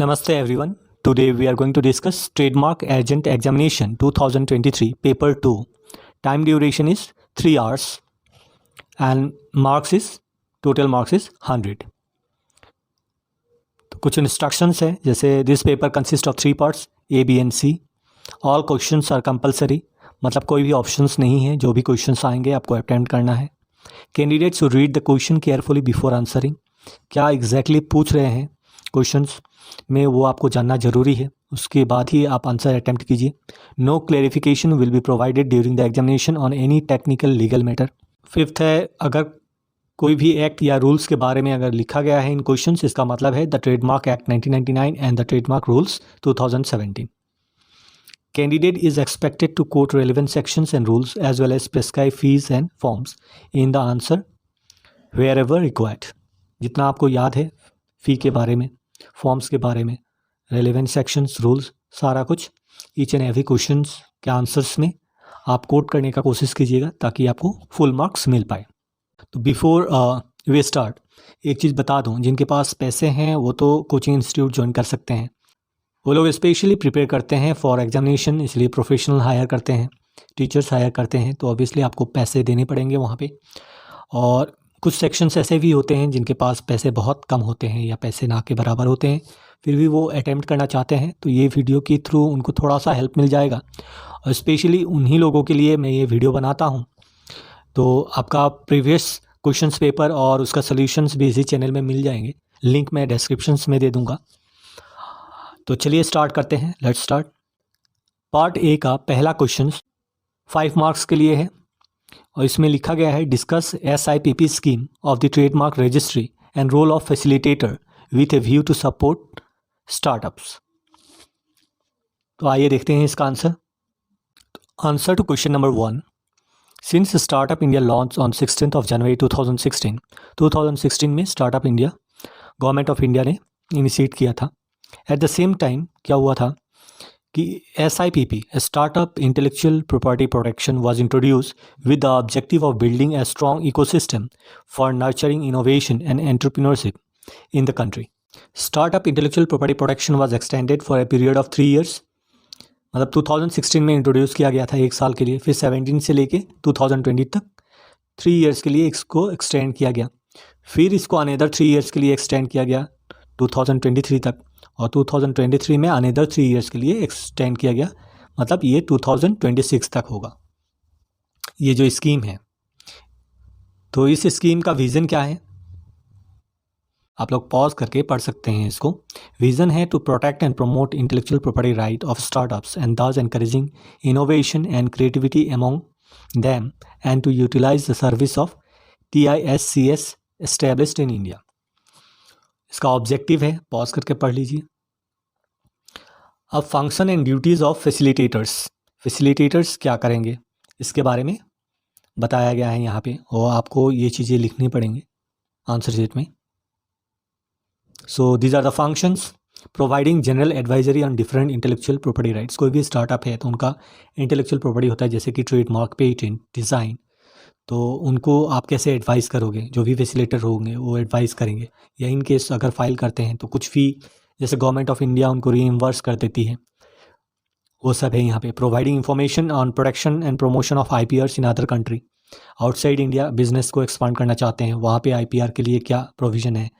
Namaste everyone. Today we are going to discuss Trademark Agent Examination 2023 Paper 2. Time duration is 3 hours and total marks is 100. तो कुछ instructions है जैसे this paper consist of 3 parts A, B and C. All questions are compulsory, मतलब कोई भी options नहीं है, जो भी क्वेश्चंस आएंगे आपको अटेम्प्ट करना है. Candidates should read the question carefully before answering. क्या एग्जैक्टली पूछ रहे हैं क्वेश्चंस में वो आपको जानना ज़रूरी है, उसके बाद ही आप आंसर अटैम्प्ट कीजिए. No clarification will be provided during the examination on any technical legal matter. Fifth है, अगर कोई भी एक्ट या रूल्स के बारे में अगर लिखा गया है इन क्वेश्चंस, इसका मतलब है the trademark act 1999 and the trademark rules 2017. Candidate is expected to quote relevant sections and rules as well as prescribe fees and forms in the answer wherever required. जितना आपको याद है फ़ी के बारे में, फॉर्म्स के बारे में, रेलेवेंट सेक्शंस, रूल्स, सारा कुछ ईच एंड एवरी क्वेश्चंस के आंसर्स में आप कोट करने का कोशिश कीजिएगा ताकि आपको फुल मार्क्स मिल पाए. तो बिफोर वी स्टार्ट एक चीज़ बता दूं, जिनके पास पैसे हैं वो तो कोचिंग इंस्टीट्यूट ज्वाइन कर सकते हैं. वो लोग स्पेशली प्रिपेयर करते हैं फॉर एग्जामिनेशन, इसलिए प्रोफेशनल हायर करते हैं, टीचर्स हायर करते हैं, तो ऑब्वियसली आपको पैसे देने पड़ेंगे वहाँ पे. और कुछ सेक्शंस ऐसे भी होते हैं जिनके पास पैसे बहुत कम होते हैं या पैसे ना के बराबर होते हैं, फिर भी वो अटैम्प्ट करना चाहते हैं, तो ये वीडियो के थ्रू उनको थोड़ा सा हेल्प मिल जाएगा. और स्पेशली उन्हीं लोगों के लिए मैं ये वीडियो बनाता हूँ. तो आपका प्रीवियस क्वेश्चंस पेपर और उसका सॉल्यूशंस भी इसी चैनल में मिल जाएंगे, लिंक मैं डिस्क्रिप्शंस में दे दूँगा. तो चलिए स्टार्ट करते हैं. Let's start. पार्ट ए का पहला क्वेश्चन 5 मार्क्स के लिए है और इसमें लिखा गया है discuss SIPP scheme of the trademark registry and role of facilitator with a view to support startups. तो आइए देखते हैं इसका answer. Answer to question number 1. Since startup India launch on 16 जनवरी 2016 में startup India government of India ने initiate किया था. एट द सेम टाइम क्या हुआ था कि SIPP startup intellectual property protection was introduce with the objective of building a strong ecosystem for nurturing innovation and entrepreneurship in the country. Startup intellectual property protection was extended for a period of 3 years, मतलब 2016 में introduce किया गया था 1 साल के लिए, फिर 17 से लेके 2020 तक 3 ईयर्स के लिए इसको एक्सटेंड किया गया, फिर इसको अनदर 3 ईयर्स के लिए एक्सटेंड किया गया 2023 तक, और 2023 में अनदर 3 ईयर्स के लिए एक्सटेंड किया गया, मतलब ये 2026 तक होगा ये जो स्कीम है. तो इस स्कीम का विज़न क्या है, आप लोग पॉज करके पढ़ सकते हैं इसको. विज़न है to protect and promote intellectual property right of startups and thus encouraging innovation and creativity among them and to utilize the service of TISCS established in India. इसका ऑब्जेक्टिव है, पॉज करके पढ़ लीजिए. अब function and duties of facilitators क्या करेंगे इसके बारे में बताया गया है यहाँ पे, और आपको ये चीज़ें लिखनी पड़ेंगी आंसर शीट में. So these are the functions. Providing general advisory on different intellectual property rights. कोई भी स्टार्टअप है तो उनका इंटेलेक्चुअल प्रॉपर्टी होता है, जैसे कि ट्रेडमार्क, पेटेंट, डिज़ाइन, तो उनको आप कैसे एडवाइस करोगे, जो भी फैसिलिटेटर होंगे वो एडवाइस करेंगे. या इन केस अगर फाइल करते हैं तो कुछ फ़ी जैसे गवर्नमेंट ऑफ इंडिया उनको रीइम्बर्स कर देती है, वो सब है यहाँ पे. Providing information on production and promotion of IPRs in other country. Outside India business को एक्सपांड करना चाहते हैं, वहाँ पे IPR के लिए क्या प्रोविज़न है.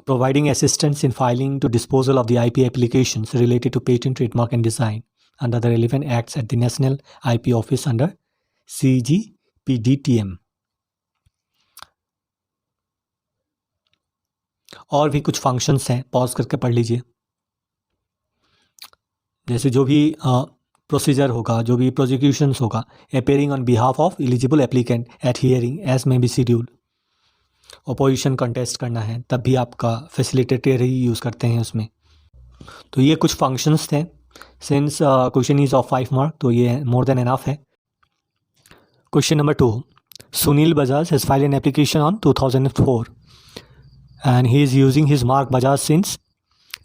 Providing assistance in filing to disposal of the IP applications related to patent, trademark and design under the relevant acts at the national IP office under CGPDTM. और भी कुछ फंक्शंस हैं, पॉज करके पढ़ लीजिए. जैसे जो भी प्रोसीजर होगा, जो भी प्रोसिक्यूशंस होगा, appearing on behalf of eligible applicant at hearing as may be scheduled. Opposition contest करना है तब भी आपका फैसिलिटेटर ही यूज़ करते हैं उसमें. तो ये कुछ फंक्शंस थे. Since question is of 5 mark तो ये मोर देन एनफ है. Question number 2. Sunil Bajaj has filed an application on 2004 and he is using his mark Bajaj since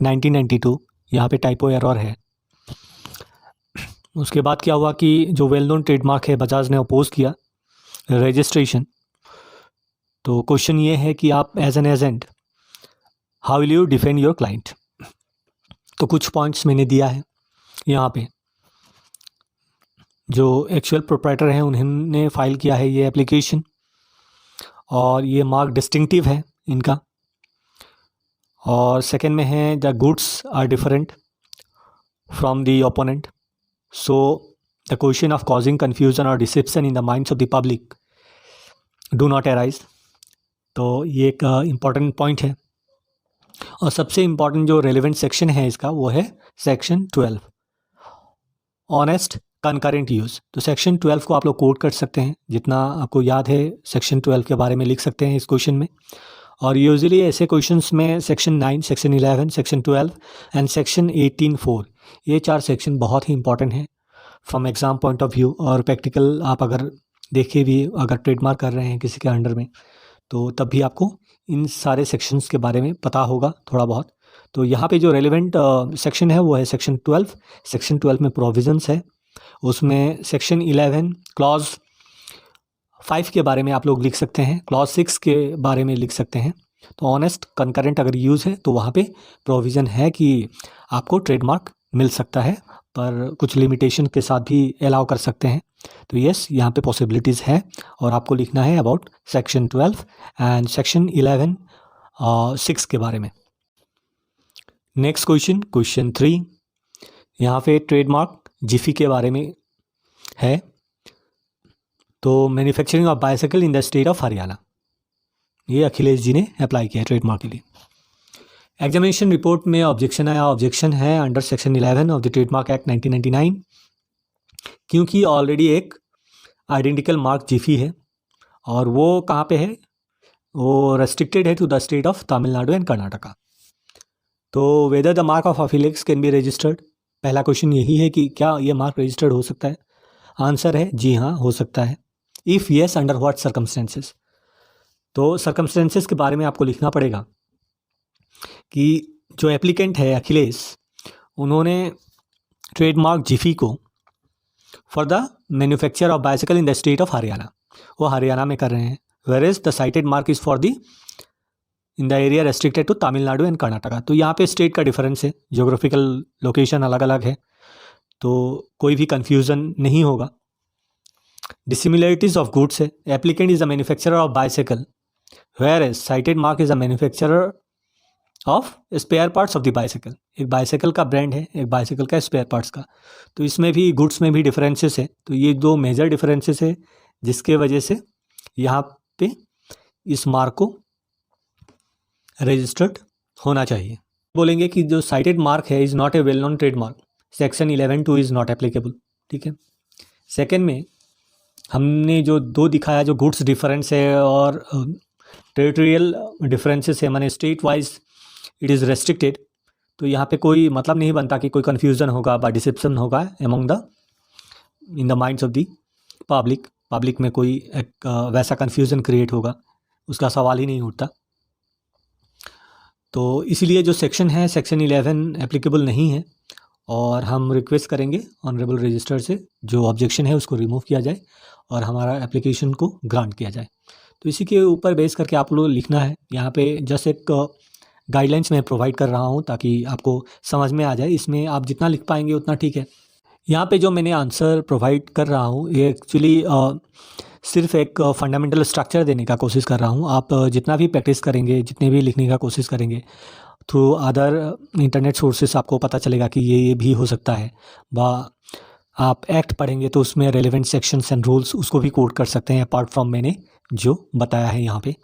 1992. यहाँ पे टाइपो एरर है. उसके बाद क्या हुआ कि जो वेल नोन ट्रेडमार्क है बजाज ने अपोज किया रजिस्ट्रेशन. तो क्वेश्चन ये है कि आप as an agent how will you defend your client. तो कुछ पॉइंट्स मैंने दिया है यहाँ पे। जो एक्चुअल प्रोप्राइटर हैं उन्होंने फाइल किया है ये एप्लीकेशन, और ये मार्क डिस्टिंक्टिव है इनका। और सेकेंड में है the goods are different from the opponent, so the question of causing confusion और deception in the minds of the public do not arise. तो ये एक इम्पॉर्टेंट पॉइंट है। और सबसे इम्पॉर्टेंट जो रेलिवेंट सेक्शन है इसका वो है सेक्शन 12, ऑनेस्ट कंकरेंट यूज़। तो सेक्शन 12 को आप लोग कोट कर सकते हैं, जितना आपको याद है सेक्शन 12 के बारे में लिख सकते हैं इस क्वेश्चन में। और यूजुअली ऐसे क्वेश्चंस में section 9, section 11, section 12 and section 18(4) ये 4 सेक्शन बहुत ही इंपॉर्टेंट हैं from exam point of view. और प्रैक्टिकल आप अगर देखे भी, अगर ट्रेडमार्क कर रहे हैं किसी के अंडर में, तो तब भी आपको इन सारे सेक्शंस के बारे में पता होगा थोड़ा बहुत। तो यहाँ पे जो रेलिवेंट सेक्शन है वो है सेक्शन 12। सेक्शन 12 में प्रोविजंस है, उसमें सेक्शन 11 क्लॉज 5 के बारे में आप लोग लिख सकते हैं, क्लॉज 6 के बारे में लिख सकते हैं। तो ऑनेस्ट कंकरेंट अगर यूज़ है तो वहाँ पे प्रोविज़न है कि आपको ट्रेडमार्क मिल सकता है, पर कुछ लिमिटेशन के साथ भी अलाउ कर सकते हैं। तो यस, यहाँ पे पॉसिबिलिटीज़ है। और आपको लिखना है अबाउट सेक्शन 12 एंड सेक्शन 11 6 के बारे में। नेक्स्ट क्वेश्चन 3, यहाँ पे ट्रेडमार्क जिफी के बारे में है। तो manufacturing of bicycle in the state of Haryana, ये अखिलेश जी ने अप्लाई किया है ट्रेडमार्क के लिए। एग्जामिनेशन रिपोर्ट में ऑब्जेक्शन आया, ऑब्जेक्शन है under section 11 of the trademark act 1999, क्योंकि ऑलरेडी एक आइडेंटिकल मार्क जिफी है और वो कहाँ पे है, वो रेस्ट्रिक्टेड है to the state of Tamil Nadu and Karnataka. तो whether the mark of Aflex can be registered, पहला क्वेश्चन यही है कि क्या ये मार्क रजिस्टर्ड हो सकता है। आंसर है जी हाँ, हो सकता है। If yes, under what circumstances. तो सर्कमस्टेंसेस के बारे में आपको लिखना पड़ेगा कि जो एप्लीकेंट है अखिलेश, उन्होंने ट्रेडमार्क जिफी को for the manufacture of bicycle in the state of Haryana, वो हरियाणा में कर रहे हैं। Where is the cited mark is for the in the area restricted to Tamil Nadu and Karnataka. तो यहाँ पे स्टेट का डिफरेंस है, जोग्राफिकल लोकेशन अलग अलग है, तो कोई भी कन्फ्यूज़न नहीं होगा। डिसिमिलरिटीज़ ऑफ गुड्स है, applicant is a manufacturer of bicycle, where as cited mark is a manufacturer of spare parts of the bicycle. एक बाइसाइकिल का ब्रांड है, एक बाइसाइकिल का स्पेयर पार्ट्स का, तो इसमें भी गुड्स में भी डिफरेंसेस है। तो ये 2 मेजर डिफरेंसेस है जिसके वजह से यहाँ पे इस मार्क को रजिस्टर्ड होना चाहिए। बोलेंगे कि जो साइटेड मार्क है is not a well known trademark, section 11(2) is not applicable. ठीक है। सेकेंड में हमने जो 2 दिखाया, जो गुड्स डिफरेंस है और टेरिटोरियल डिफरेंसेस है, माने state wise it is restricted. तो यहाँ पे कोई मतलब नहीं बनता कि कोई कन्फ्यूज़न होगा बा डिसेप्शन होगा among the in the minds of the public में कोई एक वैसा कन्फ्यूज़न क्रिएट होगा, उसका सवाल ही नहीं उठता। तो इसीलिए जो सेक्शन है सेक्शन 11 एप्लीकेबल नहीं है, और हम रिक्वेस्ट करेंगे ऑनरेबल रजिस्टर से जो ऑब्जेक्शन है उसको रिमूव किया जाए और हमारा एप्लीकेशन को ग्रांट किया जाए। तो इसी के ऊपर बेस करके आप लोग लिखना है। यहाँ पे जस्ट एक गाइडलाइंस मैं प्रोवाइड कर रहा हूँ ताकि आपको समझ में आ जाए, इसमें आप जितना लिख पाएंगे उतना ठीक है। यहाँ पे जो मैंने आंसर प्रोवाइड कर रहा हूँ ये एक्चुअली सिर्फ एक फंडामेंटल स्ट्रक्चर देने का कोशिश कर रहा हूँ। आप जितना भी प्रैक्टिस करेंगे, जितने भी लिखने का कोशिश करेंगे थ्रू अदर इंटरनेट सोर्सेस, आपको पता चलेगा कि ये भी हो सकता है। आप एक्ट पढ़ेंगे तो उसमें रेलेवेंट सेक्शंस एंड रूल्स उसको भी कोट कर सकते हैं अपार्ट फ्रॉम मैंने जो बताया है यहाँ पे।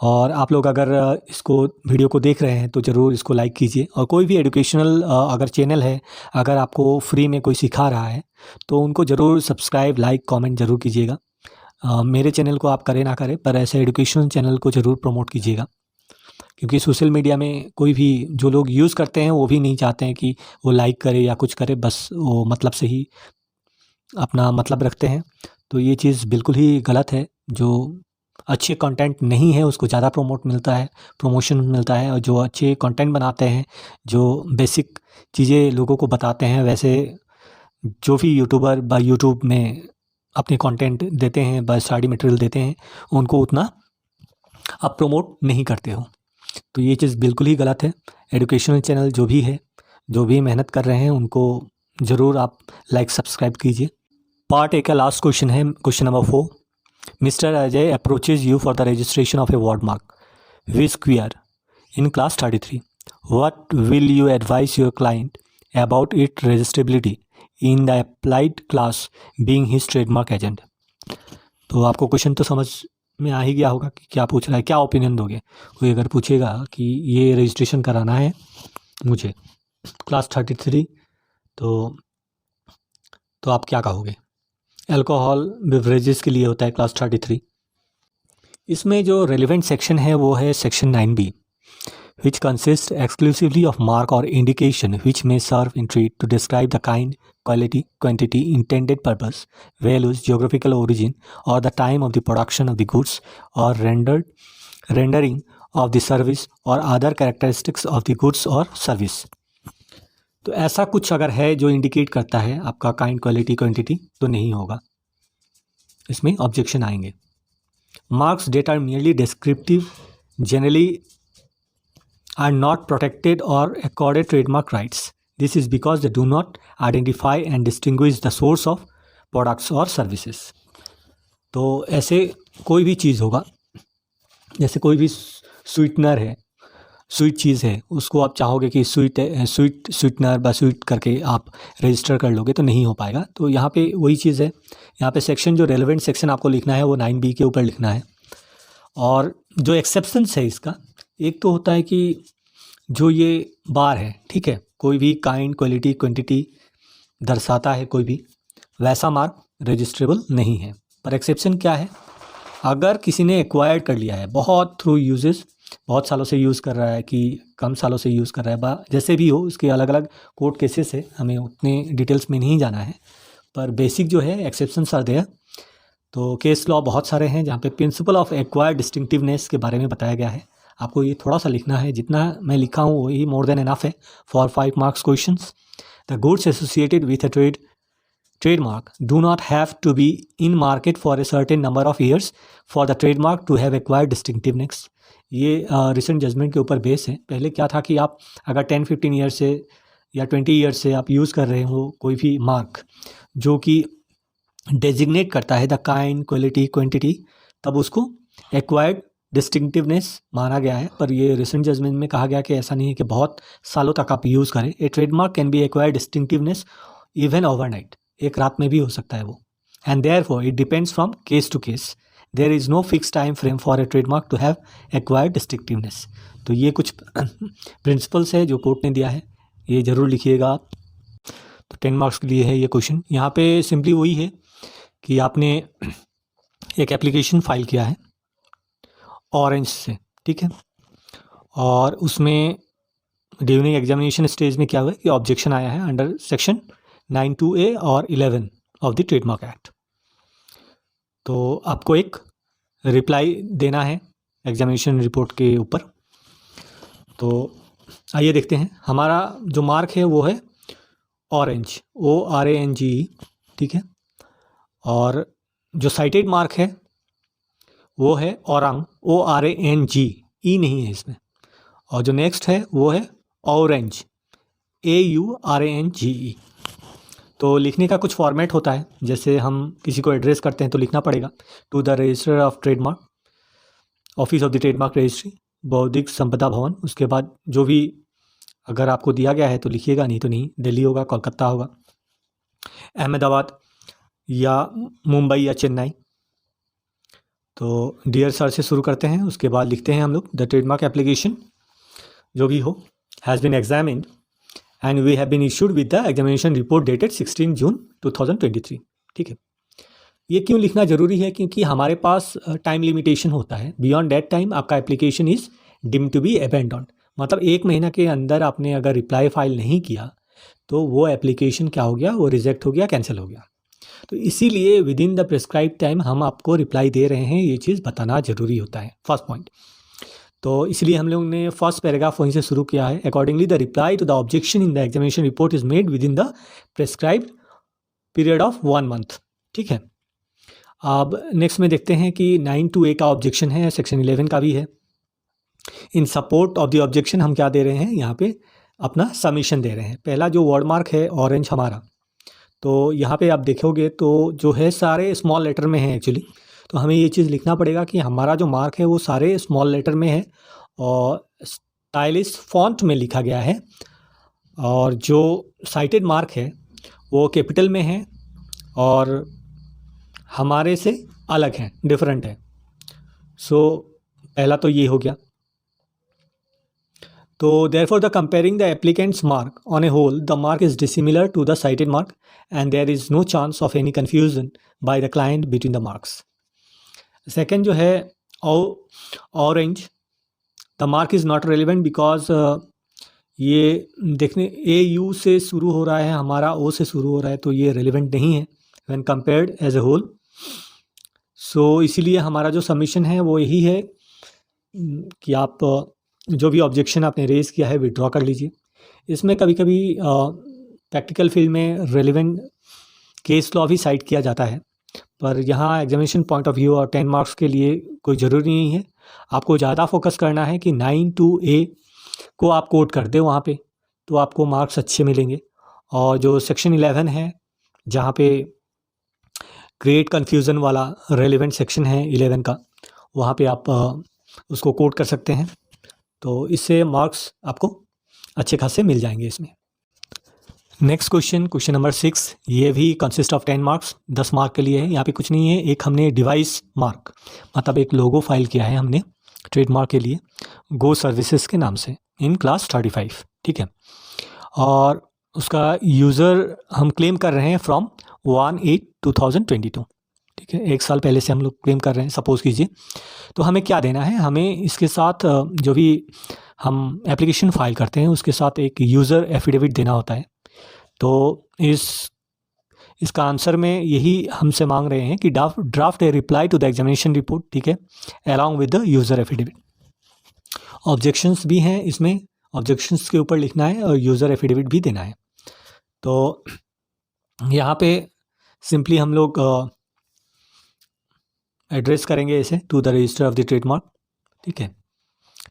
और आप लोग अगर इसको वीडियो को देख रहे हैं तो ज़रूर इसको लाइक कीजिए। और कोई भी एजुकेशनल अगर चैनल है, अगर आपको फ्री में कोई सिखा रहा है तो उनको ज़रूर सब्सक्राइब, लाइक, कमेंट ज़रूर कीजिएगा। मेरे चैनल को आप करें ना करें, पर ऐसे एजुकेशनल चैनल को ज़रूर प्रमोट कीजिएगा, क्योंकि सोशल मीडिया में कोई भी जो लोग यूज़ करते हैं वो भी नहीं चाहते हैं कि वो लाइक करे या कुछ करे, बस वो मतलब से ही अपना मतलब रखते हैं। तो ये चीज़ बिल्कुल ही गलत है। जो अच्छे कंटेंट नहीं है उसको ज़्यादा प्रमोशन मिलता है, और जो अच्छे कंटेंट बनाते हैं, जो बेसिक चीज़ें लोगों को बताते हैं, वैसे जो भी यूट्यूबर बाय यूट्यूब में अपने कंटेंट देते हैं, बाय स्टडी मटेरियल देते हैं, उनको उतना आप प्रमोट नहीं करते हो। तो ये चीज़ बिल्कुल ही गलत है। एजुकेशनल चैनल जो भी है, जो भी मेहनत कर रहे हैं, उनको ज़रूर आप लाइक सब्सक्राइब कीजिए। पार्ट ए का लास्ट क्वेश्चन है, question number 4। Mister Ajay approaches you for the registration of a word mark V square in class 33. What will you advise your client about its registrability in the applied class being his trademark agent? तो आपको question तो समझ में आ ही गया होगा कि क्या पूछ रहा है, क्या ओपिनियन दोगे। कोई अगर पूछेगा कि ये रजिस्ट्रेशन कराना है मुझे क्लास 33, तो आप क्या कहोगे। अल्कोहल बेवरेजेस के लिए होता है क्लास 33। इसमें जो रेलिवेंट सेक्शन है वो है section 9B, which consists exclusively of mark or indication which may serve in trade to describe the kind, quality, quantity, intended purpose, values, geographical origin, or the time of the production of the goods or rendering of the service or other characteristics of the goods or service. तो ऐसा कुछ अगर है जो indicate करता है आपका kind, quality, quantity, तो नहीं होगा, इसमें ऑब्जेक्शन आएंगे। Marks that are merely descriptive generally are not protected or accorded trademark rights. This is because they do not identify and distinguish the source of products or services. तो ऐसे कोई भी चीज़ होगा, जैसे कोई भी स्वीटनर है, स्वीट चीज़ है, उसको आप चाहोगे कि स्वीटनर व स्वीट करके आप रजिस्टर कर लोगे तो नहीं हो पाएगा। तो यहाँ पे वही चीज़ है, यहाँ पे सेक्शन जो रेलेवेंट सेक्शन आपको लिखना है वो 9B के ऊपर लिखना है। और जो एक्सेप्शंस है इसका, एक तो होता है कि जो ये बार है, ठीक है, कोई भी काइंड, क्वालिटी, क्वांटिटी दर्शाता है कोई भी, वैसा मार्क रजिस्ट्रेबल नहीं है। पर एक्सेप्शन क्या है, अगर किसी ने एक्वायर्ड कर लिया है बहुत थ्रू यूजेस, बहुत सालों से यूज़ कर रहा है कि कम सालों से यूज़ कर रहा है, जैसे भी हो उसके अलग अलग कोर्ट केसेस है, हमें उतने डिटेल्स में नहीं जाना है, पर बेसिक जो है एक्सेप्शंस आर देयर। तो केस लॉ बहुत सारे हैं जहाँ पे प्रिंसिपल ऑफ एक्वायर्ड डिस्टिंक्टिवनेस के बारे में बताया गया है। आपको ये थोड़ा सा लिखना है, जितना मैं लिखा हूँ वही मोर देन एनफ है for 5 marks questions. The goods associated with a trademark do not have to be in market for a certain number of years for the trademark to have acquired distinctiveness. ये recent judgement के ऊपर base है। पहले क्या था कि आप अगर 10-15 ईयर से या 20 ईयर से आप यूज़ कर रहे हो कोई भी मार्क जो कि डेजिग्नेट करता है द काइंड, क्वालिटी, क्वांटिटी, तब उसको एक्वायर्ड डिस्टिंक्टिवनेस माना गया है। पर ये रिसेंट जजमेंट में कहा गया कि ऐसा नहीं है कि बहुत सालों तक आप यूज़ करें। A trademark can be acquired distinctiveness even overnight, एक रात में भी हो सकता है वो। And therefore it depends from case to case, there is no fix time frame for a trademark to have acquired distinctiveness. तो ये कुछ प्रिंसिपल्स है जो कोर्ट ने दिया है, ये ज़रूर लिखिएगा आप। तो 10 मार्क्स के लिए है ये क्वेश्चन। यहाँ पे सिंपली वही है कि आपने एक एप्लीकेशन फाइल किया है ऑरेंज से, ठीक है, और उसमें ड्यूरिंग एग्जामिनेशन स्टेज में क्या हुआ कि ऑब्जेक्शन आया है अंडर सेक्शन 9(2)(a) और 11 ऑफ द ट्रेडमार्क एक्ट। तो आपको एक रिप्लाई देना है एग्जामिनेशन रिपोर्ट के ऊपर। तो आइए देखते हैं, हमारा जो मार्क है वो है ऑरेंज, ORANGE, ठीक है, और जो साइटेड मार्क है वो है औरंग, ORANG, ई नहीं है इसमें। और जो नेक्स्ट है वो है ऑरेंज, AURANGE। तो लिखने का कुछ फॉर्मेट होता है, जैसे हम किसी को एड्रेस करते हैं तो लिखना पड़ेगा to the register of trademark, office of the trademark registry, Bauddhik Sampada भवन। उसके बाद जो भी अगर आपको दिया गया है तो लिखिएगा, नहीं तो नहीं, दिल्ली होगा, कोलकाता होगा, अहमदाबाद या मुंबई या चेन्नई। तो डियर सर से शुरू करते हैं, उसके बाद लिखते हैं हम लोग द ट्रेडमार्क एप्लीकेशन जो भी हो has been examined and we have been issued with the examination report dated 16 जून 2023, ठीक है। ये क्यों लिखना ज़रूरी है, क्योंकि हमारे पास टाइम लिमिटेशन होता है। बियॉन्ड दैट टाइम आपका application is deemed to be abandoned, मतलब 1 महीना के अंदर आपने अगर रिप्लाई फाइल नहीं किया तो वो एप्लीकेशन क्या हो गया, वो रिजेक्ट हो गया, कैंसिल हो गया। तो इसीलिए with in the prescribe time हम आपको रिप्लाई दे रहे हैं, ये चीज़ बताना ज़रूरी होता है, फर्स्ट पॉइंट। तो इसलिए हम लोग ने फर्स्ट पैराग्राफ वहीं से शुरू किया है। Accordingly the reply to the objection in the examination report is made within the prescribed period of 1 month, ठीक है। अब नेक्स्ट में देखते हैं कि 9(2)(a) का ऑब्जेक्शन है, सेक्शन 11 का भी है। इन सपोर्ट ऑफ द ऑब्जेक्शन हम क्या दे रहे हैं, यहाँ पे अपना सबमिशन दे रहे हैं। पहला जो वर्ड मार्क है ऑरेंज हमारा, तो यहाँ पे आप देखोगे तो जो है सारे स्मॉल लेटर में है एक्चुअली। तो हमें ये चीज़ लिखना पड़ेगा कि हमारा जो मार्क है वो सारे स्मॉल लेटर में है और स्टाइलिश फॉन्ट में लिखा गया है, और जो साइटेड मार्क है वो कैपिटल में है और हमारे से अलग है, डिफरेंट है। सो पहला तो ये हो गया। तो therefore the comparing the applicant's mark on a whole, the mark is dissimilar to the cited mark and there is no chance of any confusion by the client between the marks. Second जो है orange, the mark is not relevant because ये देखने AU से शुरू हो रहा है, हमारा O से शुरू हो रहा है, तो ये relevant नहीं है when compared as a whole. So इसीलिए हमारा जो सबमिशन है वो यही है कि आप जो भी ऑब्जेक्शन आपने रेज किया है विड्रॉ कर लीजिए। इसमें कभी कभी प्रैक्टिकल फील्ड में रेलिवेंट केस लॉ भी साइट किया जाता है, पर यहाँ एग्जामिनेशन पॉइंट ऑफ व्यू और 10 मार्क्स के लिए कोई ज़रूरी नहीं है। आपको ज़्यादा फोकस करना है कि 9(2)A को आप कोट कर दें वहाँ पे, तो आपको मार्क्स अच्छे मिलेंगे। और जो सेक्शन 11 है जहाँ पे क्रिएट कन्फ्यूज़न वाला रेलिवेंट सेक्शन है 11 का, वहाँ पे आप उसको कोट कर सकते हैं, तो इससे मार्क्स आपको अच्छे खासे मिल जाएंगे इसमें। नेक्स्ट क्वेश्चन नंबर 6, ये भी कंसिस्ट ऑफ 10 मार्क्स, 10 मार्क के लिए है। यहाँ पे कुछ नहीं है, एक हमने डिवाइस मार्क मतलब एक लोगो फाइल किया है हमने ट्रेडमार्क के लिए गो सर्विसेज के नाम से इन क्लास 35, ठीक है। और उसका यूज़र हम क्लेम कर रहे हैं फ्रॉम 1/8/2022, ठीक है, 1 साल पहले से हम लोग क्लेम कर रहे हैं सपोज़ कीजिए। तो हमें क्या देना है, हमें इसके साथ जो भी हम एप्लीकेशन फ़ाइल करते हैं उसके साथ एक यूज़र एफिडेविट देना होता है। तो इसका आंसर में यही हमसे मांग रहे हैं कि draft a reply to the examination report, ठीक है, along with the user affidavit. Objections भी हैं इसमें, ऑब्जेक्शंस के ऊपर लिखना है और यूज़र एफिडेविट भी देना है। तो यहाँ पे सिंपली हम लोग एड्रेस करेंगे इसे to the register of the trademark, ठीक है।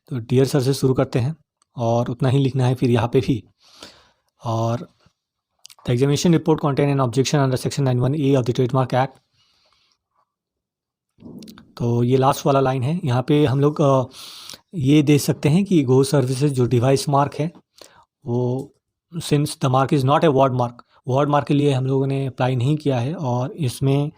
तो डियर सर से शुरू करते हैं और उतना ही लिखना है फिर यहाँ पे भी। और the examination report contain N objection under section 91A of the trademark act. तो ये लास्ट वाला लाइन है, यहाँ पे हम लोग ये दे सकते हैं कि गो सर्विसेज जो डिवाइस मार्क है वो since the mark is not a word mark के लिए हम लोगों ने अप्लाई नहीं किया है और इसमें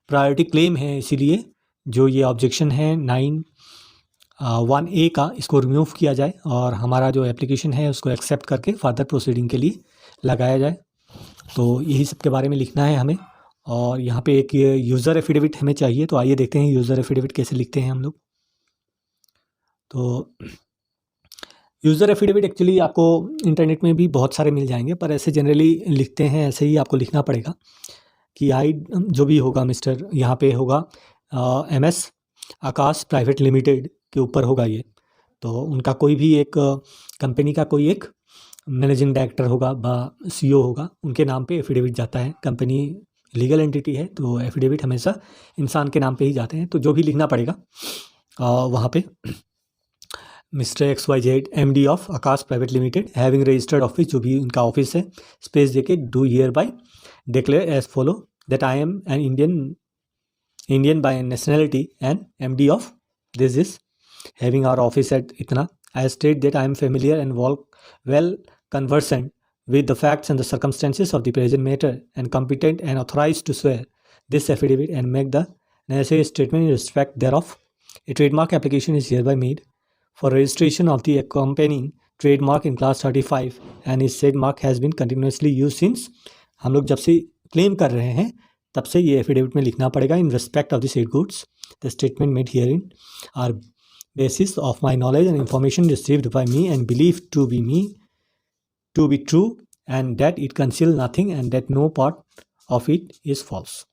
प्रायोरिटी क्लेम है, इसीलिए जो ये ऑब्जेक्शन है 9(1)A का, इसको रिमूव किया जाए और हमारा जो एप्लीकेशन है उसको एक्सेप्ट करके फर्दर प्रोसीडिंग के लिए लगाया जाए। तो यही सब के बारे में लिखना है हमें। और यहाँ पे एक यूज़र एफिडेविट हमें चाहिए, तो आइए देखते हैं यूज़र एफिडेविट कैसे लिखते हैं हम लोग। तो यूज़र एफिडेविट एक्चुअली आपको इंटरनेट में भी बहुत सारे मिल जाएंगे, पर ऐसे जनरली लिखते हैं, ऐसे ही आपको लिखना पड़ेगा कि आई जो भी होगा मिस्टर, यहाँ पे होगा MS आकाश प्राइवेट लिमिटेड के ऊपर होगा ये। तो उनका कोई भी एक कंपनी का कोई एक मैनेजिंग डायरेक्टर होगा CEO होगा, उनके नाम पे एफिडेविट जाता है। कंपनी लीगल एंटिटी है तो एफिडेविट हमेशा इंसान के नाम पे ही जाते हैं। तो जो भी लिखना पड़ेगा वहाँ पे mister XYZ MD of Akash private limited having registered office, जो भी उनका ऑफिस है, स्पेस देके do here bye declare as follow that I am an Indian by nationality and MD of this is having our office at itna. I state that I am familiar and well conversant with the facts and the circumstances of the present matter and competent and authorized to swear this affidavit and make the necessary statement in respect thereof. A trademark application is hereby made for registration of the accompanying trademark in class 35 and is said mark has been continuously used since। हम लोग जब से claim कर रहे हैं तब से ये एफिडेविट में लिखना पड़ेगा in respect of the said goods the statement made herein are basis of my knowledge and information received by me and believe to be true and that it conceal nothing and that no part of it is false.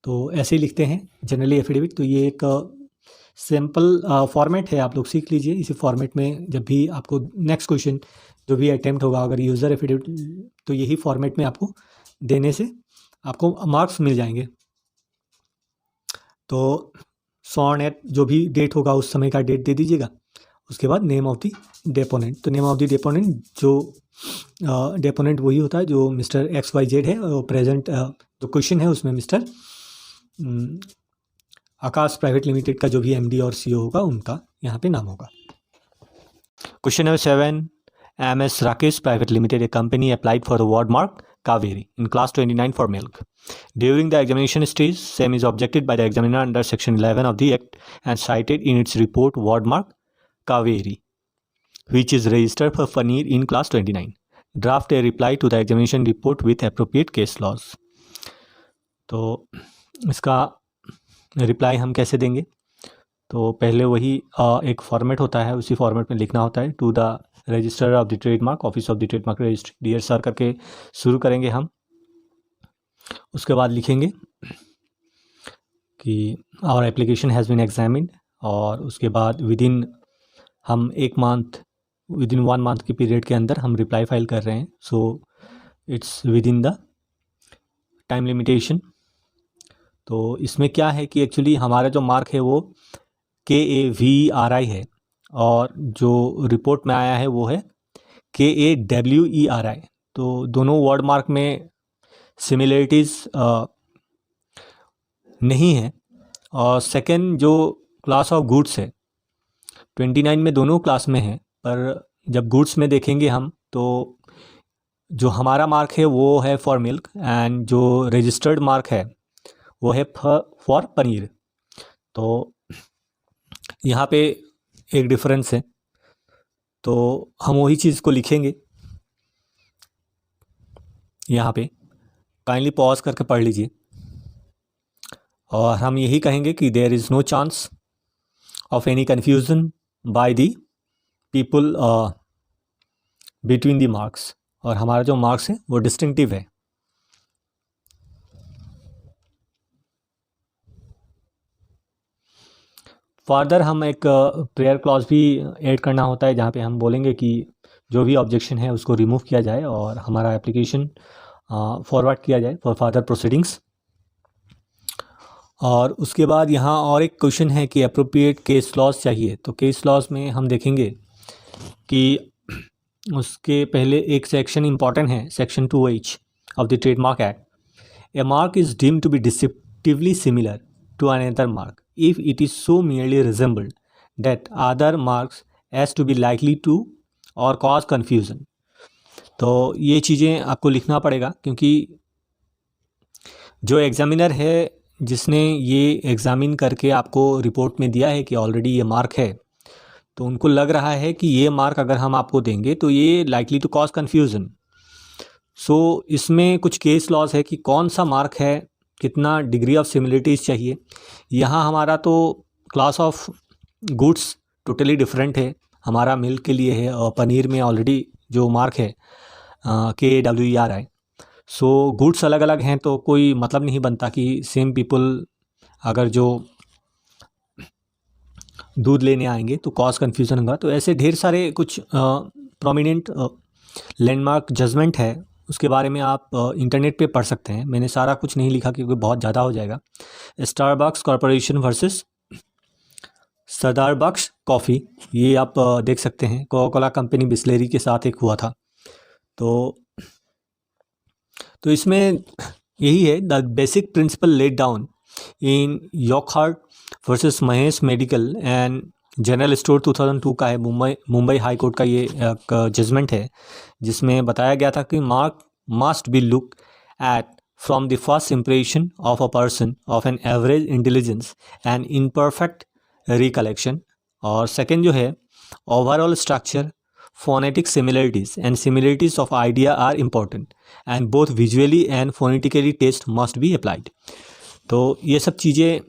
तो ऐसे ही लिखते हैं generally affidavit. तो ये एक simple format है, आप लोग सीख लीजिए। इसी फॉर्मेट में जब भी आपको नेक्स्ट क्वेश्चन जो भी अटैम्प्ट होगा अगर यूज़र एफिडेविट, तो यही फॉर्मेट में आपको देने से आपको मार्क्स मिल जाएंगे। तो सॉन एट जो भी डेट होगा उस समय का डेट दे दीजिएगा उसके बाद नेम ऑफ द डेपोनेंट। तो नेम ऑफ द डेपोनेंट, जो डेपोनेंट वही होता है जो मिस्टर XYZ है, और प्रेजेंट जो क्वेश्चन है उसमें मिस्टर आकाश प्राइवेट लिमिटेड का जो भी MD और CEO होगा उनका यहाँ पे नाम होगा। Question number 7, MS Rakesh Private Limited, a company applied for the word mark Kaveri in class 29 for milk. During the examination stage, same is objected by the examiner under section 11 of the act and cited in its report word mark Kaveri, which is registered for paneer in class 29. Draft a reply to the examination report with appropriate case laws. तो इसका reply हम कैसे देंगे? तो पहले वही एक format होता है, उसी फॉर्मेट में लिखना होता है। To the register of the trademark, office of the trademark registry, dear sir करके शुरू करेंगे हम। उसके बाद लिखेंगे कि our application has been examined, और उसके बाद हम 1 मंथ की पीरियड के अंदर हम रिप्लाई फाइल कर रहे हैं। So it's within the time limitation. तो इसमें क्या है कि एक्चुअली हमारा जो मार्क है वो KAVERI है, और जो रिपोर्ट में आया है वो है KAWERI। तो दोनों वर्ड मार्क में सिमिलरिटीज़ नहीं है। और सेकंड जो क्लास ऑफ गुड्स है 29 में दोनों क्लास में है, पर जब गुड्स में देखेंगे हम तो जो हमारा मार्क है वो है फॉर मिल्क, एंड जो रजिस्टर्ड मार्क है वो है फॉर पनीर। तो यहाँ पे एक डिफरेंस है, तो हम वही चीज़ को लिखेंगे यहाँ पे। काइंडली पॉज करके पढ़ लीजिए, और हम यही कहेंगे कि there is no chance of any confusion by the people between the marks, और हमारा जो मार्क्स है वो डिस्टिंक्टिव है। फर्दर हम एक प्रेयर क्लॉज भी ऐड करना होता है, जहाँ पे हम बोलेंगे कि जो भी ऑब्जेक्शन है उसको रिमूव किया जाए और हमारा एप्लीकेशन फॉरवर्ड किया जाए फॉर फर्दर प्रोसीडिंग्स। और उसके बाद यहाँ और एक क्वेश्चन है कि अप्रोप्रिएट केस लॉज चाहिए। तो केस लॉज में हम देखेंगे कि उसके पहले एक सेक्शन इम्पॉर्टेंट है, section 2H of the trademark act. A mark is deemed to be deceptively similar to another mark if it is so merely resembled that other marks as to be likely to or cause confusion। तो ये चीज़ें आपको लिखना पड़ेगा, क्योंकि जो examiner है जिसने ये एग्ज़ामिन करके आपको रिपोर्ट में दिया है कि ऑलरेडी ये मार्क है, तो उनको लग रहा है कि ये मार्क अगर हम आपको देंगे तो ये लाइकली टू कॉज कन्फ्यूज़न। सो इसमें कुछ केस लॉज है कि कौन सा मार्क है, कितना डिग्री ऑफ सिमिलरिटीज़ चाहिए। यहाँ हमारा तो class of goods totally different है, हमारा मिल्क के लिए है, और पनीर में ऑलरेडी जो मार्क है KAWERI। सो गुड्स अलग अलग हैं, तो कोई मतलब नहीं बनता कि सेम पीपल अगर जो दूध लेने आएंगे तो कॉज कन्फ्यूज़न होगा। तो ऐसे ढेर सारे कुछ प्रोमिनेंट लैंडमार्क जजमेंट है, उसके बारे में आप इंटरनेट पे पढ़ सकते हैं। मैंने सारा कुछ नहीं लिखा क्योंकि बहुत ज़्यादा हो जाएगा। Starbucks corporation versus Starbucks coffee, ये आप देख सकते हैं। कोका कोला कंपनी बिस्लेरी के साथ एक हुआ था। तो इसमें यही है, the basic principle laid down in Wockhardt versus Mahesh medical and general store 2002 का है। मुंबई हाई कोर्ट का ये जजमेंट है, जिसमें बताया गया था कि mark must be look at from the first impression of a person of an average intelligence and imperfect recollection. और सेकेंड जो है, overall structure, phonetic similarities and similarities of idea are important and both visually and phonetically test must be applied. तो ये सब चीज़ें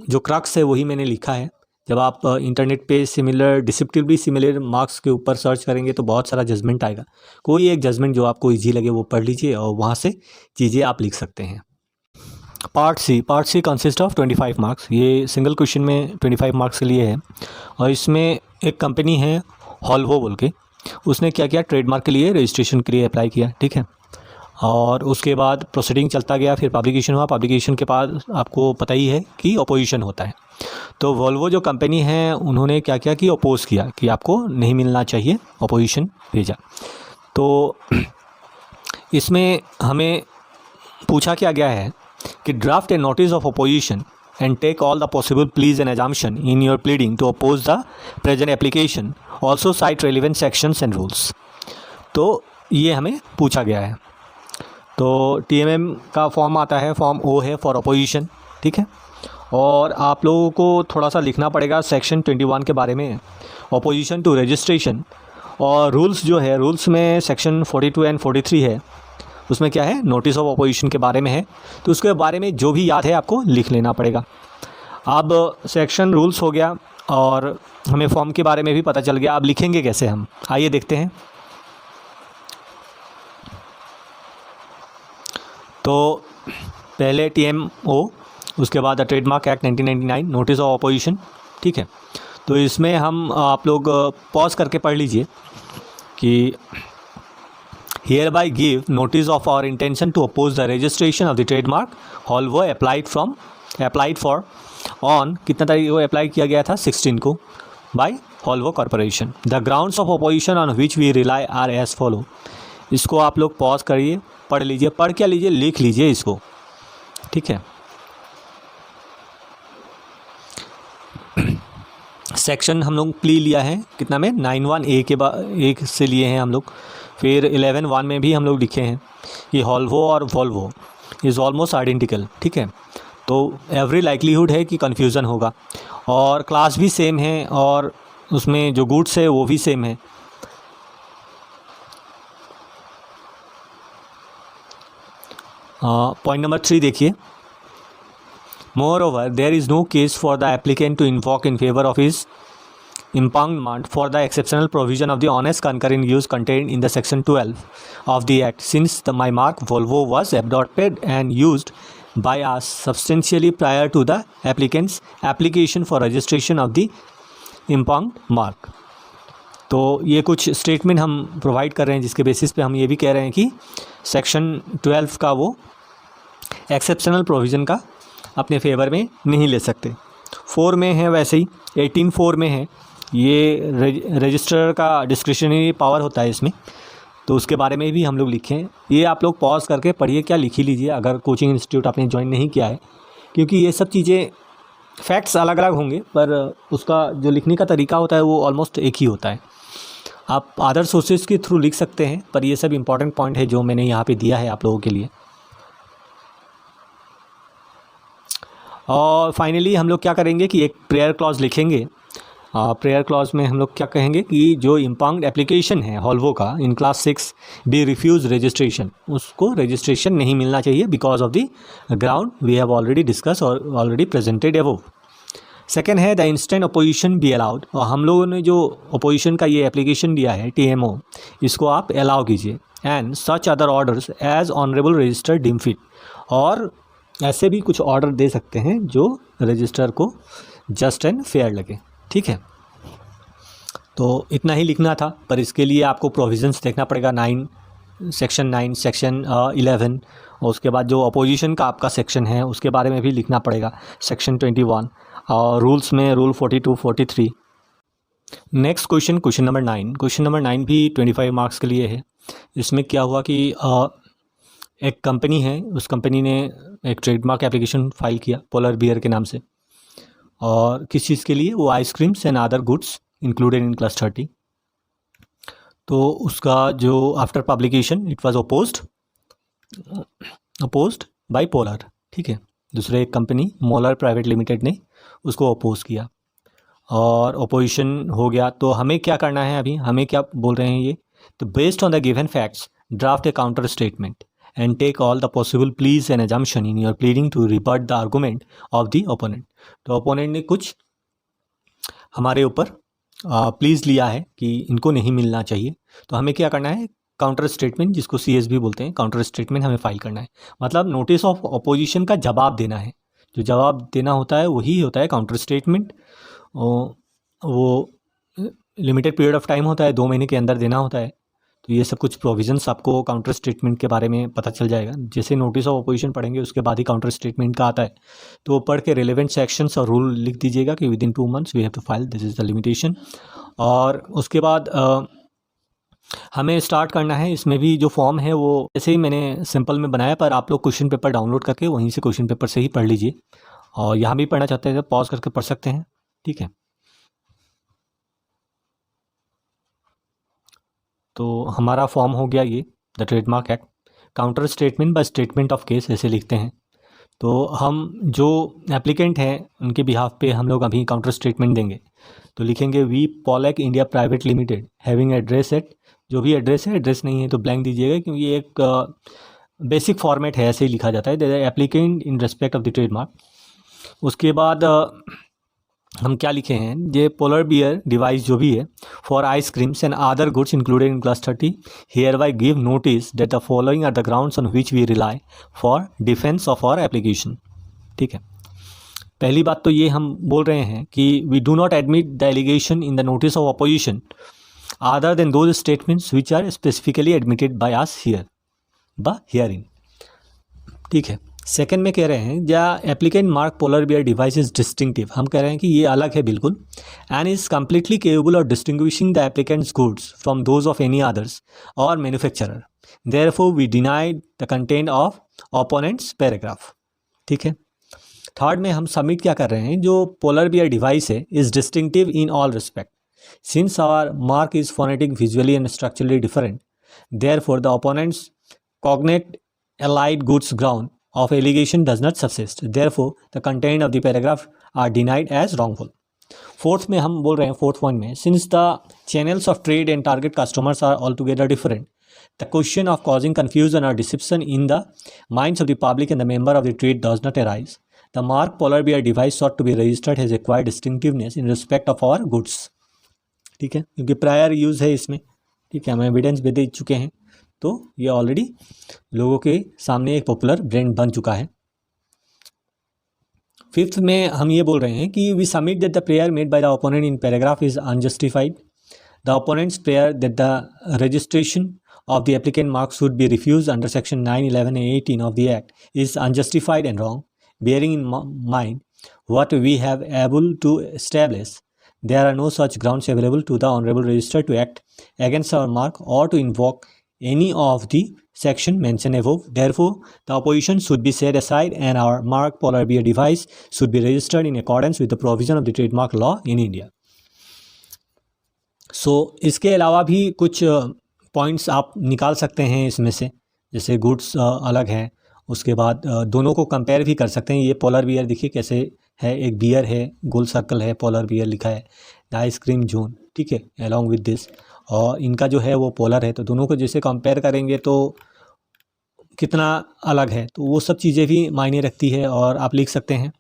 जो crux है वही मैंने लिखा है। जब आप इंटरनेट पे सिमिलर डिसेप्टिवली सिमिलर मार्क्स के ऊपर सर्च करेंगे तो बहुत सारा जजमेंट आएगा। कोई एक जजमेंट जो आपको इजी लगे वो पढ़ लीजिए, और वहाँ से चीज़ें आप लिख सकते हैं। Part C consist of 25 marks. ये सिंगल क्वेश्चन में 25 मार्क्स के लिए है, और इसमें एक कंपनी है हॉल्वो बोल के, उसने क्या किया, ट्रेडमार्क के लिए रजिस्ट्रेशन के लिए अप्लाई किया। ठीक है, और उसके बाद प्रोसीडिंग चलता गया, फिर पब्लिकेशन हुआ। पब्लिकेशन के बाद आपको पता ही है कि अपोजिशन होता है। तो वोल्वो जो कंपनी है उन्होंने क्या किया कि अपोज़ किया कि आपको नहीं मिलना चाहिए, अपोजिशन भेजा। तो इसमें हमें पूछा क्या गया है कि draft a notice of opposition and take all the possible pleas and assumption in your pleading to oppose the present application, also cite relevant sections and rules. तो ये हमें पूछा गया है। तो TMM का फॉर्म आता है, फॉर्म O है फॉर अपोजिशन, ठीक है। और आप लोगों को थोड़ा सा लिखना पड़ेगा सेक्शन 21 के बारे में, अपोजिशन टू रजिस्ट्रेशन। और रूल्स जो है, रूल्स में सेक्शन 42 एंड 43 है, उसमें क्या है, नोटिस ऑफ अपोजिशन के बारे में है। तो उसके बारे में जो भी याद है आपको लिख लेना पड़ेगा। अब सेक्शन रूल्स हो गया और हमें फॉर्म के बारे में भी पता चल गया। अब लिखेंगे कैसे हम, आइए देखते हैं। तो पहले TMO, उसके बाद trademark act 1999, notice of opposition, ठीक है। तो इसमें हम आप लोग पॉज करके पढ़ लीजिए कि hereby give notice of our intention to oppose the registration of the trademark although applied for on कितना तारीख को अप्लाई किया गया था, 16 को, by Volvo Corporation. The grounds of opposition on which we rely are as follow. इसको आप लोग पॉज करिए, पढ़ लीजिए, पढ़ क्या लीजिए, लिख लीजिए इसको, ठीक है। सेक्शन हम लोग प्ली लिया है कितना में, 91A के एक से लिए हैं हम लोग। फिर 11(1) में भी हम लोग लिखे हैं कि हॉल्वो और वोल्वो इज़ ऑलमोस्ट आइडेंटिकल, ठीक है। तो एवरी लाइकलीहुड है कि कन्फ्यूज़न होगा, और क्लास भी सेम है और उसमें जो गुड्स है वो भी सेम है। पॉइंट नंबर 3 देखिए, moreover there is no case for the applicant to invoke in favor of his impugnment for the exceptional provision of the honest concurrent use contained in the section 12 of the act, since my mark Volvo was adopted and used by us substantially prior to the applicant's application for registration of the impugned mark. तो ये कुछ statement हम provide कर रहे हैं जिसके basis पे हम ये भी कह रहे हैं कि सेक्शन 12 का वो एक्सेप्शनल प्रोविज़न का अपने फेवर में नहीं ले सकते। 4 में है, वैसे ही 18(4) में है, ये रजिस्ट्रार का डिस्क्रिशनरी पावर होता है इसमें, तो उसके बारे में भी हम लोग लिखें। ये आप लोग पॉज करके पढ़िए, क्या लिख ही लीजिए अगर कोचिंग इंस्टीट्यूट आपने ज्वाइन नहीं किया है, क्योंकि ये सब चीज़ें फैक्ट्स अलग अलग होंगे पर उसका जो लिखने का तरीका होता है वो ऑलमोस्ट एक ही होता है। आप अदर सोर्सेज के थ्रू लिख सकते हैं, पर ये सब इंपॉर्टेंट पॉइंट है जो मैंने यहाँ पे दिया है आप लोगों के लिए। और फाइनली हम लोग क्या करेंगे कि एक प्रेयर क्लॉज लिखेंगे। प्रेयर क्लॉज में हम लोग क्या कहेंगे कि जो इम्पाउंड एप्लीकेशन है हॉल्वो का in class 6 be refuse registration, उसको रजिस्ट्रेशन नहीं मिलना चाहिए because of the ground we have already discuss और ऑलरेडी प्रेजेंटेड अबव। सेकेंड है the instant opposition be allowed, और हम लोगों ने जो अपोजिशन का ये एप्लीकेशन दिया है TMO, इसको आप अलाउ कीजिए। And such other orders as honourable registrar deem fit, और ऐसे भी कुछ ऑर्डर दे सकते हैं जो रजिस्टर को जस्ट एंड फेयर लगे, ठीक है। तो इतना ही लिखना था, पर इसके लिए आपको प्रोविजंस देखना पड़ेगा, सेक्शन 9, सेक्शन 11, और उसके बाद जो अपोजिशन का आपका सेक्शन है उसके बारे में भी लिखना पड़ेगा, सेक्शन 21, और रूल्स में rule 42, 43। Next question number 9। Question number 9 भी 25 मार्क्स के लिए है। इसमें क्या हुआ कि एक कंपनी है, उस कंपनी ने एक ट्रेडमार्क एप्लीकेशन फाइल किया पोलर बियर के नाम से, और किस चीज़ के लिए, वो ice creams and other goods included in class 30। तो उसका जो after publication it was opposed by Polar, ठीक है। दूसरे एक कंपनी मोलर प्राइवेट लिमिटेड ने उसको अपोज किया और अपोजिशन हो गया। तो हमें क्या करना है, अभी हमें क्या बोल रहे हैं ये, तो based on the given facts draft A counter statement and take all the possible pleas and assumption in your pleading to rebut the argument of the opponent। तो opponent ने कुछ हमारे ऊपर प्लीज़ लिया है कि इनको नहीं मिलना चाहिए, तो हमें क्या करना है, काउंटर स्टेटमेंट, जिसको CS भी बोलते हैं, काउंटर स्टेटमेंट हमें फाइल करना है। मतलब नोटिस ऑफ अपोजिशन का जवाब देना है, जो जवाब देना होता है वही होता है काउंटर स्टेटमेंट। वो लिमिटेड पीरियड ऑफ टाइम होता है, 2 महीने के अंदर देना होता है। तो ये सब कुछ प्रोविजंस आपको काउंटर स्टेटमेंट के बारे में पता चल जाएगा। जैसे नोटिस ऑफ अपोजिशन पढ़ेंगे उसके बाद ही काउंटर स्टेटमेंट का आता है, तो पढ़ के रिलेवेंट सेक्शंस और रूल लिख दीजिएगा कि within 2 months we have to file, this is the limitation. और उसके बाद हमें स्टार्ट करना है। इसमें भी जो फॉर्म है वो ऐसे ही मैंने सिंपल में बनाया, पर आप लोग क्वेश्चन पेपर डाउनलोड करके वहीं से क्वेश्चन पेपर से ही पढ़ लीजिए, और यहाँ भी पढ़ना चाहते हैं तो पॉज करके पढ़ सकते हैं, ठीक है। तो हमारा फॉर्म हो गया ये, the trademark act. Counter statement by statement of case ऐसे लिखते हैं। तो हम जो एप्लीकेंट हैं उनके बिहाफ पे हम लोग अभी काउंटर स्टेटमेंट देंगे। तो लिखेंगे we Pollack India private limited having address at, जो भी एड्रेस है, एड्रेस नहीं है तो ब्लैंक दीजिएगा, क्योंकि ये एक बेसिक फॉर्मेट है, ऐसे ही लिखा जाता है, the applicant in respect of the trademark. उसके बाद हम क्या लिखे हैं, ये पोलर बियर डिवाइस जो भी है for ice creams and other goods included in class 30 hereby give notice that the following are the grounds on which we rely for defence of our application, ठीक है। पहली बात तो ये हम बोल रहे हैं कि we do not admit the allegation in the notice of opposition other than those statements which are specifically admitted by us here the hearing, ठीक है। सेकंड में कह रहे हैं या applicant mark Polar Bear device is distinctive, हम कह रहे हैं कि ये अलग है बिल्कुल, and is completely capable of distinguishing the applicant's goods from those of any others और manufacturer, therefore we deny the content of opponents paragraph, ठीक है। थर्ड में हम सबमिट क्या कर रहे हैं, जो पोलर बियर डिवाइस है is distinctive in all respect since our mark is phonetic visually and structurally different, therefore the opponents cognate allied goods ground of allegation does not subsist, therefore the content of the paragraph are denied as wrongful। Fourth में हम बोल रहे हैं, fourth point में, since the channels of trade and target customers are altogether different, the question of causing confusion or deception in the minds of the public and the member of the trade does not arise। The mark polar bear device sought to be registered has acquired distinctiveness in respect of our goods, ठीक है, क्योंकि prior use है इसमें, ठीक है, हम evidence भी दे चुके हैं, तो ये ऑलरेडी लोगों के सामने एक पॉपुलर ब्रांड बन चुका है। फिफ्थ में हम ये बोल रहे हैं कि we submit that the prayer made by the opponent in paragraph is unjustified, the opponent's prayer that the registration of the applicant mark should be refuse under section 9, 11 and 18 of the act is unjustified and wrong, bearing in mind what we have able to establish, there are no such grounds available to the honorable registrar to act against our mark or to invoke any of the section mentioned above, therefore the opposition should be set aside and our mark polar bear device should be registered in accordance with the provision of the trademark law in India। So इसके अलावा भी कुछ points आप निकाल सकते हैं इसमें से, जैसे गुड्स अलग है, उसके बाद दोनों को कंपेयर भी कर सकते हैं। ये पोलर बियर देखिए कैसे है, एक बियर है, गोल सर्कल है, पोलर बियर लिखा है, द आइसक्रीम जोन, ठीक है, अलॉन्ग विद दिस, और इनका जो है वो पोलर है, तो दोनों को जैसे कंपेयर करेंगे तो कितना अलग है, तो वो सब चीज़ें भी मायने रखती है और आप लिख सकते हैं।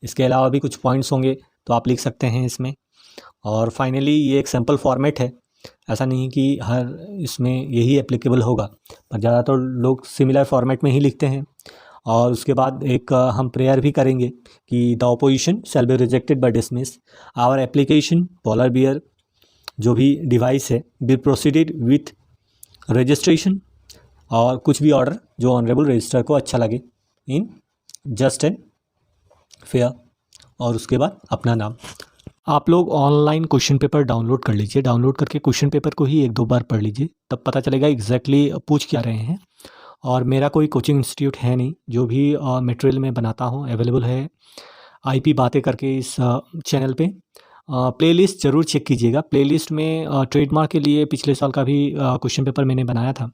इसके अलावा भी कुछ पॉइंट्स होंगे तो आप लिख सकते हैं इसमें। और फाइनली ये एक सैम्पल फॉर्मेट है, ऐसा नहीं कि हर इसमें यही एप्लीकेबल होगा, पर ज़्यादातर लोग सिमिलर फॉर्मेट में ही लिखते हैं। और उसके बाद एक हम प्रेयर भी करेंगे कि the opposition shall be rejected by dismiss our application Polar Bear जो भी डिवाइस है बी प्रोसीडेड विथ रजिस्ट्रेशन, और कुछ भी ऑर्डर जो ऑनरेबल रजिस्टर को अच्छा लगे इन जस्ट एंड फेयर, और उसके बाद अपना नाम। आप लोग ऑनलाइन क्वेश्चन पेपर डाउनलोड कर लीजिए, डाउनलोड करके क्वेश्चन पेपर को ही 1-2 बार पढ़ लीजिए, तब पता चलेगा एग्जैक्टली पूछ क्या रहे हैं। और मेरा कोई कोचिंग इंस्टीट्यूट है नहीं, जो भी मटेरियल मैं बनाता हूँ अवेलेबल है IP बातें करके इस चैनल पे। प्लेलिस्ट ज़रूर चेक कीजिएगा, प्लेलिस्ट में ट्रेडमार्क के लिए पिछले साल का भी क्वेश्चन पेपर मैंने बनाया था,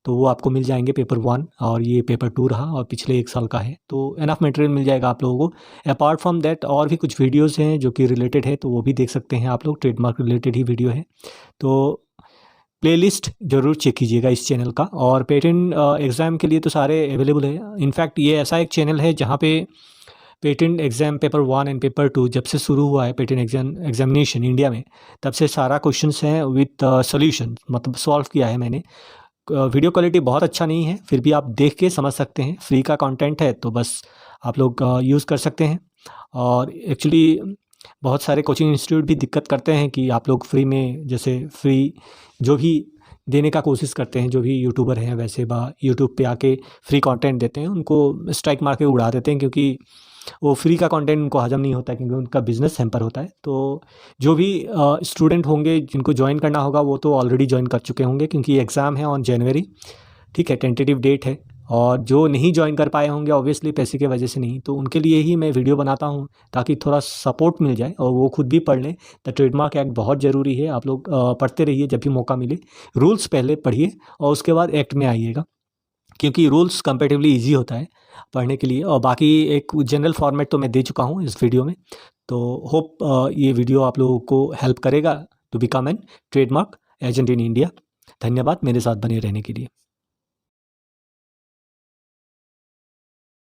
तो वो आपको मिल जाएंगे, पेपर 1 और ये पेपर 2 रहा और पिछले 1 साल का है, तो एनफ मटेरियल मिल जाएगा आप लोगों को। अपार्ट फ्रॉम दैट और भी कुछ वीडियोस हैं जो कि रिलेटेड है, तो वो भी देख सकते हैं आप लोग, ट्रेडमार्क रिलेटेड ही वीडियो है, तो प्लेलिस्ट ज़रूर चेक कीजिएगा इस चैनल का। और पेटेंट एग्ज़ाम के लिए तो सारे अवेलेबल है, इनफैक्ट ये ऐसा एक चैनल है जहाँ पे patent exam paper 1 and paper 2 जब से शुरू हुआ है पेटेंट एग्जामिनेशन इंडिया में, तब से सारा क्वेश्चंस हैं विथ सॉल्यूशन, मतलब सॉल्व किया है मैंने। वीडियो क्वालिटी बहुत अच्छा नहीं है, फिर भी आप देख के समझ सकते हैं, फ्री का कंटेंट है तो बस आप लोग यूज़ कर सकते हैं। और एक्चुअली बहुत सारे कोचिंग इंस्टीट्यूट भी दिक्कत करते हैं कि आप लोग फ्री में, जैसे फ्री जो भी देने का कोशिश करते हैं, जो भी यूट्यूबर हैं वैसे बा यूट्यूब पे आके फ्री कंटेंट देते हैं उनको स्ट्राइक मार के उड़ा देते हैं, क्योंकि वो फ्री का कंटेंट उनको हजम नहीं होता, क्योंकि उनका बिजनेस हैम्पर होता है। तो जो भी स्टूडेंट होंगे जिनको ज्वाइन करना होगा वो तो ऑलरेडी ज्वाइन कर चुके होंगे, क्योंकि एग्ज़ाम है ऑन जनवरी, ठीक है, टेंटेटिव डेट है। और जो नहीं ज्वाइन कर पाए होंगे ऑब्वियसली पैसे की वजह से नहीं, तो उनके लिए ही मैं वीडियो बनाता हूँ ताकि थोड़ा सपोर्ट मिल जाए और वो खुद भी पढ़ लें। द ट्रेडमार्क एक्ट बहुत ज़रूरी है, आप लोग पढ़ते रहिए जब भी मौका मिले। रूल्स पहले पढ़िए और उसके बाद एक्ट में आइएगा, क्योंकि रूल्स कंपैरेटिवली ईजी होता है पढ़ने के लिए। और बाकी एक जनरल फॉर्मेट तो मैं दे चुका हूँ इस वीडियो में, तो होप ये वीडियो आप लोगों को हेल्प करेगा to become an trademark agent in India. धन्यवाद मेरे साथ बने रहने के लिए।